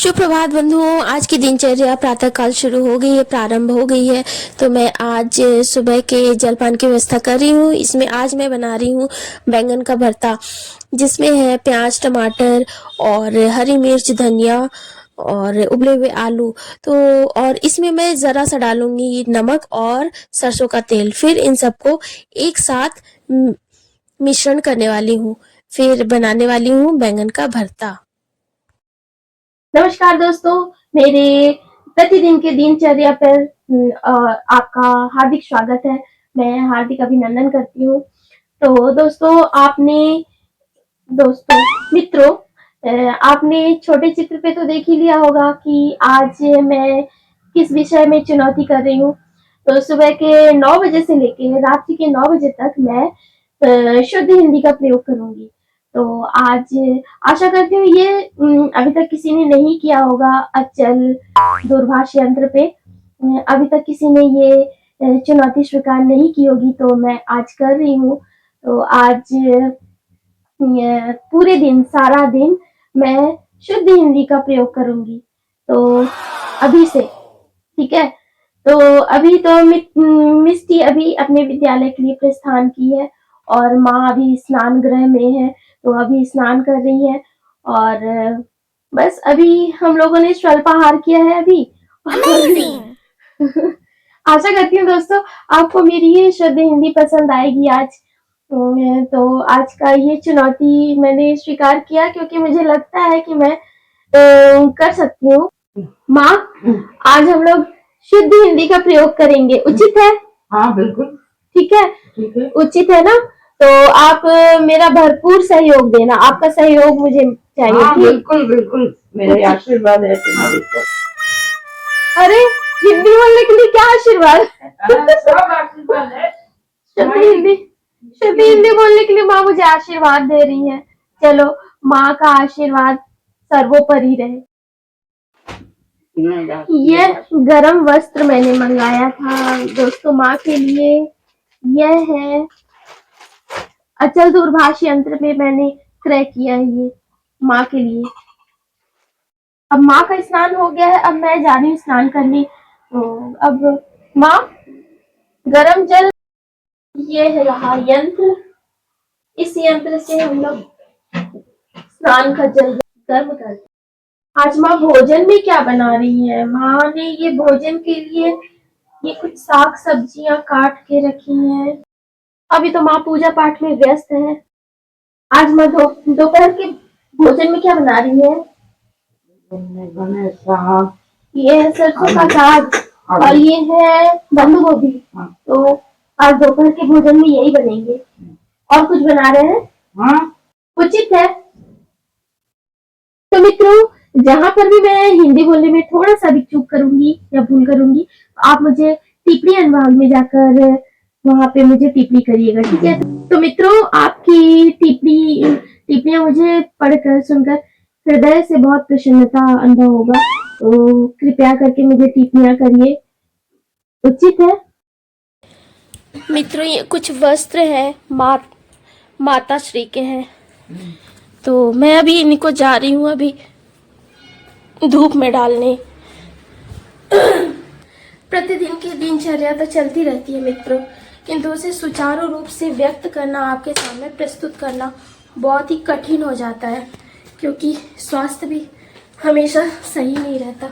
सुप्रभात बंधुओं, आज की दिनचर्या प्रातः काल शुरू हो गई है, प्रारंभ हो गई है। तो मैं आज सुबह के जलपान की व्यवस्था कर रही हूँ। इसमें आज मैं बना रही हूँ बैंगन का भरता, जिसमें है प्याज, टमाटर और हरी मिर्च, धनिया और उबले हुए आलू। तो और इसमें मैं ज़रा सा डालूंगी नमक और सरसों का तेल। फिर इन सबको एक साथ मिश्रण करने वाली हूँ। फिर बनाने वाली हूँ बैंगन का भरता। नमस्कार दोस्तों, मेरे प्रतिदिन के दिनचर्या पर आपका हार्दिक स्वागत है। मैं हार्दिक अभिनंदन करती हूँ। तो मित्रों, आपने छोटे चित्र पे तो देख ही लिया होगा कि आज मैं किस विषय में चुनौती कर रही हूँ। तो सुबह के 9 बजे से लेके रात्रि के 9 बजे तक मैं शुद्ध हिंदी का प्रयोग करूंगी। तो आज आशा करती हूँ ये अभी तक किसी ने नहीं किया होगा अचल दूरभाष यंत्र पे। अभी तक किसी ने ये चुनौती स्वीकार नहीं की होगी, तो मैं आज कर रही हूँ। तो आज पूरे दिन, सारा दिन मैं शुद्ध हिंदी का प्रयोग करूंगी। तो अभी से, ठीक है। तो अभी तो मिस्टी अभी अपने विद्यालय के लिए प्रस्थान की है और माँ अभी स्नान गृह में है, तो अभी स्नान कर रही है। और बस अभी हम लोगों ने स्वल्पाहार किया है अभी। आशा करती हूँ दोस्तों आपको मेरी ये शुद्ध हिंदी पसंद आएगी आज। तो आज का ये चुनौती मैंने स्वीकार किया क्योंकि मुझे लगता है कि मैं कर सकती हूँ। माँ, आज हम लोग शुद्ध हिंदी का प्रयोग करेंगे, उचित है? हाँ बिल्कुल ठीक है, ठीक है, उचित है ना? तो आप मेरा भरपूर सहयोग देना, आपका सहयोग मुझे चाहिए। हाँ बिल्कुल बिल्कुल, मेरा आशीर्वाद है तुम्हारे ऊपर। अरे, हिंदी बोलने के लिए क्या आशीर्वाद? सब आशीर्वाद है। शुद्ध हिंदी बोलने के लिए माँ मुझे आशीर्वाद दे रही है। चलो, माँ का आशीर्वाद सर्वोपरि रहे। ये गरम वस्त्र मैंने मंगाया था दोस्तों माँ के लिए। यह है अचल दूरभाष यंत्र में मैंने क्रय किया है ये माँ के लिए। अब माँ का स्नान हो गया है, अब मैं जा रही हूँ स्नान करने। तो अब माँ, गरम जल, ये है रहा यंत्र। इस यंत्र से हम लोग स्नान का जल गर्म करते। आज माँ भोजन में क्या बना रही है? माँ ने ये भोजन के लिए ये कुछ साग सब्जियां काट के रखी हैं। अभी तो माँ पूजा पाठ में व्यस्त है। आज माँ दोपहर के भोजन में क्या बना रही है? साग, ये है सरसों का साग और ये है बंद गोभी। तो आज दोपहर के भोजन में यही बनेंगे। और कुछ बना रहे हैं? हाँ उचित है। तो मित्रों, जहां पर भी मैं हिंदी बोलने में थोड़ा सा भी चूक करूंगी या भूल करूंगी, तो आप मुझे टिप्पणी अनुभाग में जाकर वहां पे मुझे टिप्पणी करिएगा, ठीक है? तो मित्रों, आपकी टिप्पणियां मुझे पढ़कर सुनकर हृदय से बहुत प्रसन्नता अनुभव होगा। तो कृपया करके मुझे टिप्पणियां करिए, उचित है? मित्रों, ये कुछ वस्त्र हैं, माता श्री के हैं। तो मैं अभी इनको जा रही हूँ अभी धूप में डालने। प्रतिदिन की दिनचर्या तो चलती रहती है मित्रों, किंतु उसे सुचारू रूप से व्यक्त करना, आपके सामने प्रस्तुत करना बहुत ही कठिन हो जाता है, क्योंकि स्वास्थ्य भी हमेशा सही नहीं रहता।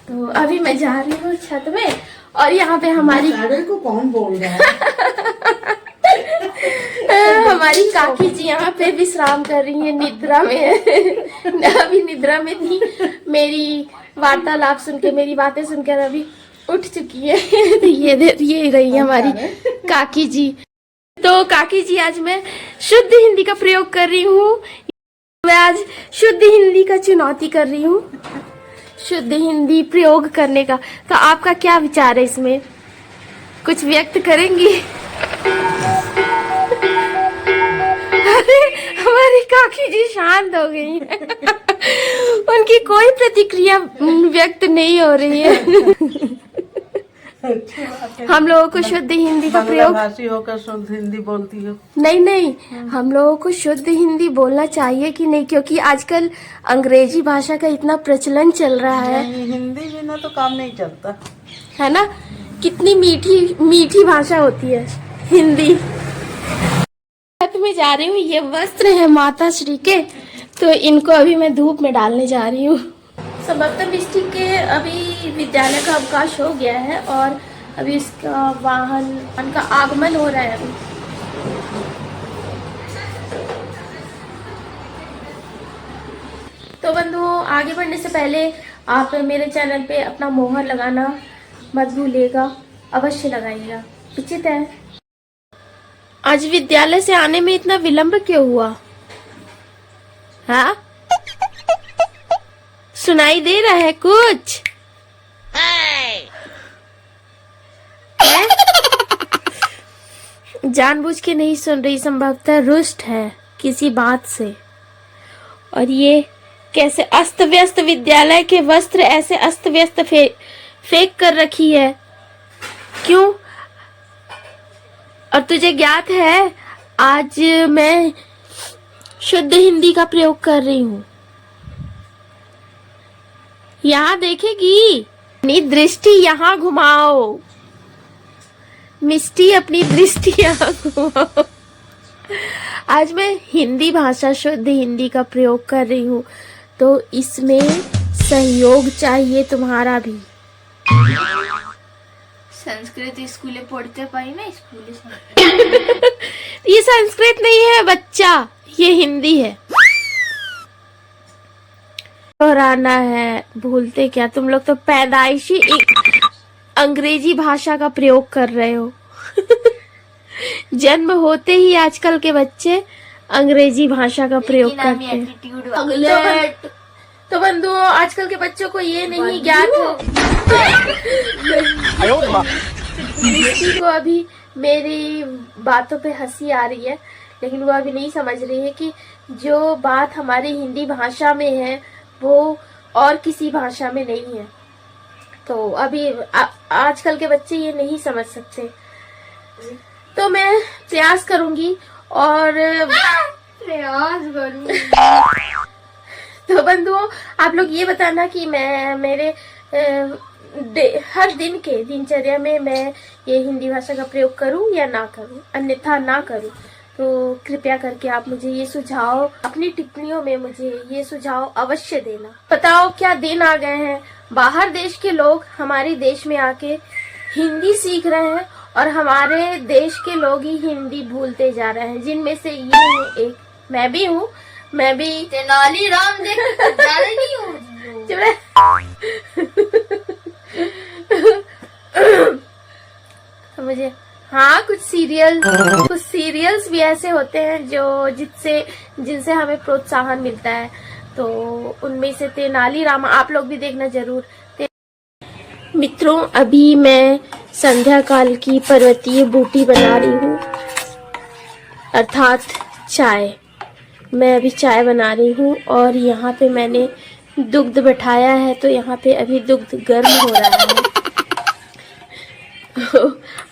तो अभी मैं जा रही हूँ छत में और यहाँ पे हमारी को कौन बोल रहा है? हमारी काकी जी यहाँ पे विश्राम कर रही है, निद्रा में है। अभी निद्रा में थी, मेरी वार्तालाप सुन के, मेरी बातें सुनकर अभी उठ चुकी है। तो ये रही हमारी काकी जी। तो काकी जी, आज मैं शुद्ध हिंदी का प्रयोग कर रही हूँ। मैं आज शुद्ध हिंदी का चुनौती कर रही हूँ, शुद्ध हिंदी प्रयोग करने का। तो आपका क्या विचार है इसमें? कुछ व्यक्त करेंगी? अरे, हमारी काकी जी शांत हो गई है। उनकी कोई प्रतिक्रिया व्यक्त नहीं हो रही है। हम लोगों को शुद्ध हिंदी का प्रयोग भाषी होकर शुद्ध हिंदी बोलती हो। नहीं, हम लोगों को शुद्ध हिंदी बोलना चाहिए कि नहीं, क्योंकि आजकल अंग्रेजी भाषा का इतना प्रचलन चल रहा है। नहीं, हिंदी बिना तो काम नहीं चलता है ना। कितनी मीठी मीठी भाषा होती है हिंदी। छत में जा रही हूँ, ये वस्त्र है माता श्री के, तो इनको अभी मैं धूप में डालने जा रही हूँ। संभवतः मिस्टी के अभी विद्यालय का अवकाश हो गया है और अभी इसका वाहन का आगमन हो रहा है अभी। तो बंधुओं, आगे बढ़ने से पहले आप मेरे चैनल पे अपना मोहर लगाना मत भूलिएगा, अवश्य लगाइएगा। उचित है। आज विद्यालय से आने में इतना विलंब क्यों हुआ? हाँ, सुनाई दे रहा है कुछ? जानबूझ के नहीं सुन रही, संभवतः रुष्ट है किसी बात से। और ये कैसे अस्त व्यस्त विद्यालय के वस्त्र ऐसे अस्त व्यस्त फेंक कर रखी है, क्यों? और तुझे ज्ञात है आज मैं शुद्ध हिंदी का प्रयोग कर रही हूँ। यहाँ देखेगी, अपनी दृष्टि यहाँ घुमाओ मिस्टी, अपनी दृष्टि यहाँ घुमाओ। आज मैं हिंदी भाषा शुद्ध हिंदी का प्रयोग कर रही हूँ, तो इसमें सहयोग चाहिए तुम्हारा भी। संस्कृत स्कूले पढ़ते पाई ना, स्कूले ये संस्कृत नहीं है बच्चा, ये हिंदी है। दोहराना है, भूलते क्या तुम लोग, तो पैदाइशी अंग्रेजी भाषा का प्रयोग कर रहे हो। जन्म होते ही आजकल के बच्चे अंग्रेजी भाषा का प्रयोग करते हैं। तो बंधुओं, आजकल के बच्चों को ये नहीं ज्ञात है। किसी को अभी मेरी बातों पे हंसी आ रही है, लेकिन वो अभी नहीं समझ रही है कि जो बात हमारी हिंदी भाषा में है वो और किसी भाषा में नहीं है। तो अभी आजकल के बच्चे ये नहीं समझ सकते। तो मैं प्रयास करूंगी और प्रयास करूंगी। तो बंधुओं, आप लोग ये बताना कि मैं मेरे हर दिन के दिनचर्या में मैं ये हिंदी भाषा का प्रयोग करूं या ना करूं, अन्यथा ना करूं। तो कृपया करके आप मुझे ये सुझाव अपनी टिप्पणियों में मुझे ये सुझाव अवश्य देना। बताओ क्या दिन आ गए हैं, बाहर देश के लोग हमारे देश में आके हिंदी सीख रहे हैं और हमारे देश के लोग ही हिंदी भूलते जा रहे हैं, जिनमें से ये एक मैं भी हूँ। मैं भी तेनालीराम देख नहीं हूँ। मुझे हाँ, कुछ सीरियल्स भी ऐसे होते हैं जो जिनसे हमें प्रोत्साहन मिलता है। तो उनमें से तेनालीराम आप लोग भी देखना जरूर। मित्रों, अभी मैं संध्या काल की पर्वतीय बूटी बना रही हूँ, अर्थात चाय। मैं अभी चाय बना रही हूँ और यहाँ पे मैंने दुग्ध बैठाया है, तो यहाँ पे अभी दुग्ध गर्म हो रहा है।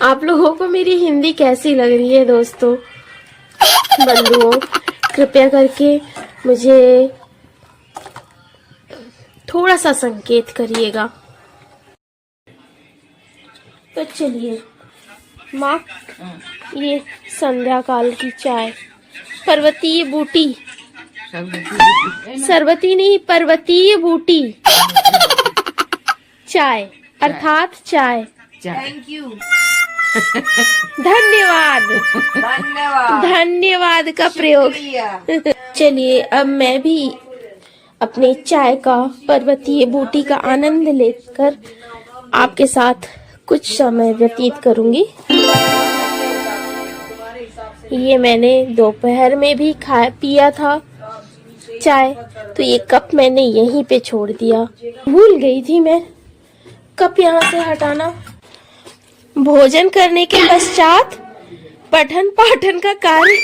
आप लोगों को मेरी हिंदी कैसी लग रही है दोस्तों? बंधुओं, कृपया करके मुझे थोड़ा सा संकेत करिएगा। तो चलिए माँ, ये संध्या काल की चाय, पर्वतीय बूटी, सरबती नहीं, पर्वतीय बूटी चाय, अर्थात चाय। Thank you. धन्यवाद का प्रयोग। चलिए अब मैं भी अपने चाय का, पर्वतीय बूटी का आनंद लेकर आपके साथ कुछ समय व्यतीत करूंगी। ये मैंने दोपहर में भी पिया था चाय, तो ये कप मैंने यहीं पे छोड़ दिया, भूल गई थी मैं कप यहाँ से हटाना। भोजन करने के पश्चात पठन पाठन का कार्य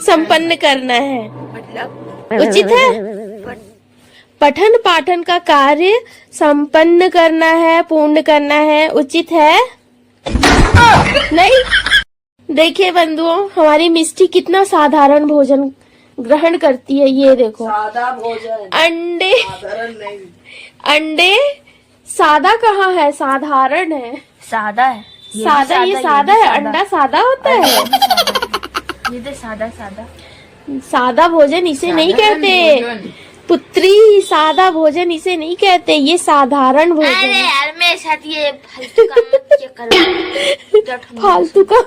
संपन्न करना है, उचित है? पठन पाठन का कार्य संपन्न करना है, पूर्ण करना है, उचित है? नहीं। देखिए बंधुओं, हमारी मिष्टी कितना साधारण भोजन ग्रहण करती है। ये देखो, सादा भोजन, अंडे, साधारण नहीं। अंडे सादा कहाँ है, साधारण है। सादा है सादा, ये सादा है। अंडा सादा होता है। ये तो सादा सादा सादा भोजन इसे नहीं कहते पुत्री, सादा भोजन इसे नहीं कहते, ये साधारण भोजन अरे है। यार मेरे साथ ये फालतू काम मत किया करो। फालतू का।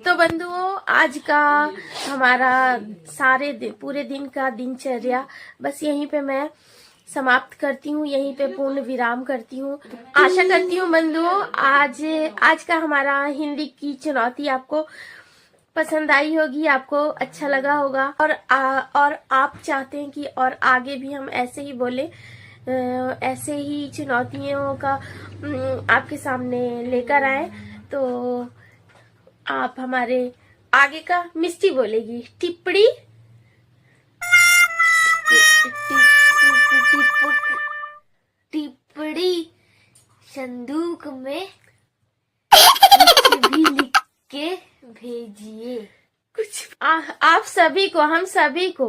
तो बंधुओं, आज का हमारा पूरे दिन का दिनचर्या बस यहीं पे मैं समाप्त करती हूँ, यहीं पे पूर्ण विराम करती हूँ। आशा करती हूँ बंधुओं, आज का हमारा हिंदी की चुनौती आपको पसंद आई होगी, आपको अच्छा लगा होगा, और आप चाहते हैं कि और आगे भी हम ऐसे ही बोले, ऐसे ही चुनौतियों का आपके सामने लेकर आए। तो आप हमारे आगे का मिष्टी बोलेगी टिप्पणी, टिप्पणी संदूक में कुछ भी लिख के भेजिए। आप सभी को, हम सभी को,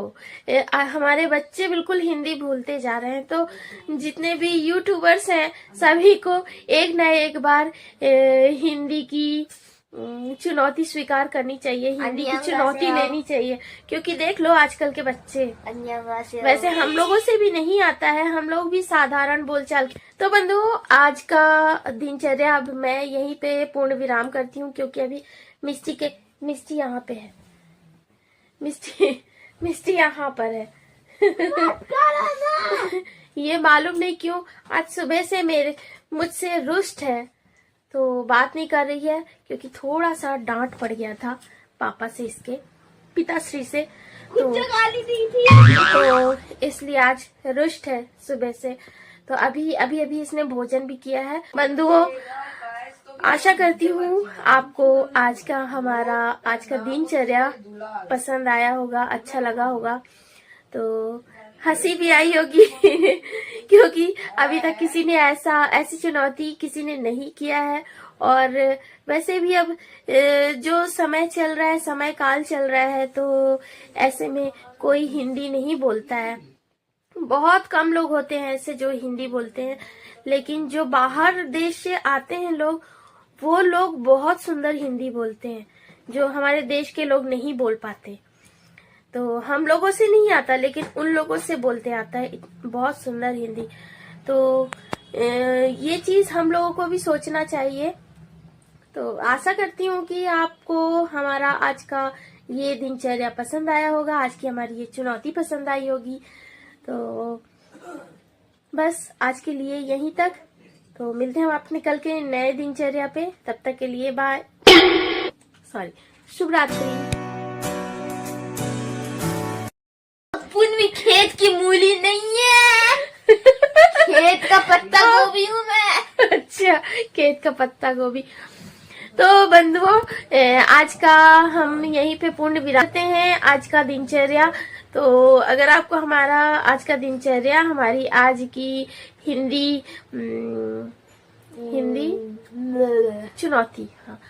हमारे बच्चे बिल्कुल हिंदी भूलते जा रहे हैं, तो जितने भी यूट्यूबर्स हैं सभी को एक न एक बार हिंदी की चुनौती स्वीकार करनी चाहिए, हिंदी की चुनौती लेनी चाहिए। क्योंकि देख लो आजकल के बच्चे, वैसे हम लोगों से भी नहीं आता है, हम लोग भी साधारण बोलचाल। तो बंधुओं, आज का दिनचर्या अब मैं यहीं पे पूर्ण विराम करती हूँ, क्योंकि अभी मिष्टी यहाँ पे है, मिष्टी यहाँ पर है। ये मालूम नहीं क्यों आज सुबह से मुझसे रुष्ट है, तो बात नहीं कर रही है, क्योंकि थोड़ा सा डांट पड़ गया था पापा से, इसके पिताश्री से, तो इसलिए आज रुष्ट है सुबह से। तो अभी इसने भोजन भी किया है। बंधुओं, आशा करती हूँ आपको आज का दिनचर्या पसंद आया होगा, अच्छा लगा होगा, तो हंसी भी आई होगी क्योंकि अभी तक किसी ने ऐसी चुनौती किसी ने नहीं किया है। और वैसे भी अब जो समय चल रहा है, समय काल चल रहा है, तो ऐसे में कोई हिंदी नहीं बोलता है। बहुत कम लोग होते हैं ऐसे जो हिंदी बोलते हैं, लेकिन जो बाहर देश से आते हैं लोग, वो लोग बहुत सुंदर हिंदी बोलते हैं, जो हमारे देश के लोग नहीं बोल पाते। तो हम लोगों से नहीं आता, लेकिन उन लोगों से बोलते आता है बहुत सुंदर हिंदी। तो ये चीज हम लोगों को भी सोचना चाहिए। तो आशा करती हूँ कि आपको हमारा आज का ये दिनचर्या पसंद आया होगा, आज की हमारी ये चुनौती पसंद आई होगी। तो बस आज के लिए यहीं तक। तो मिलते हैं हम अपने कल के नए दिनचर्या पे। तब तक के लिए बाय, शुभ रात्रि। में खेत की मूली नहीं है, खेत का पत्ता गोभी हूँ मैं। अच्छा, खेत का पत्ता गोभी। तो बंधुओं, आज का हम यहीं पे पूर्ण विराम हैं, आज का दिनचर्या। तो अगर आपको हमारा आज का दिनचर्या, हमारी आज की हिंदी चुनौती, हाँ,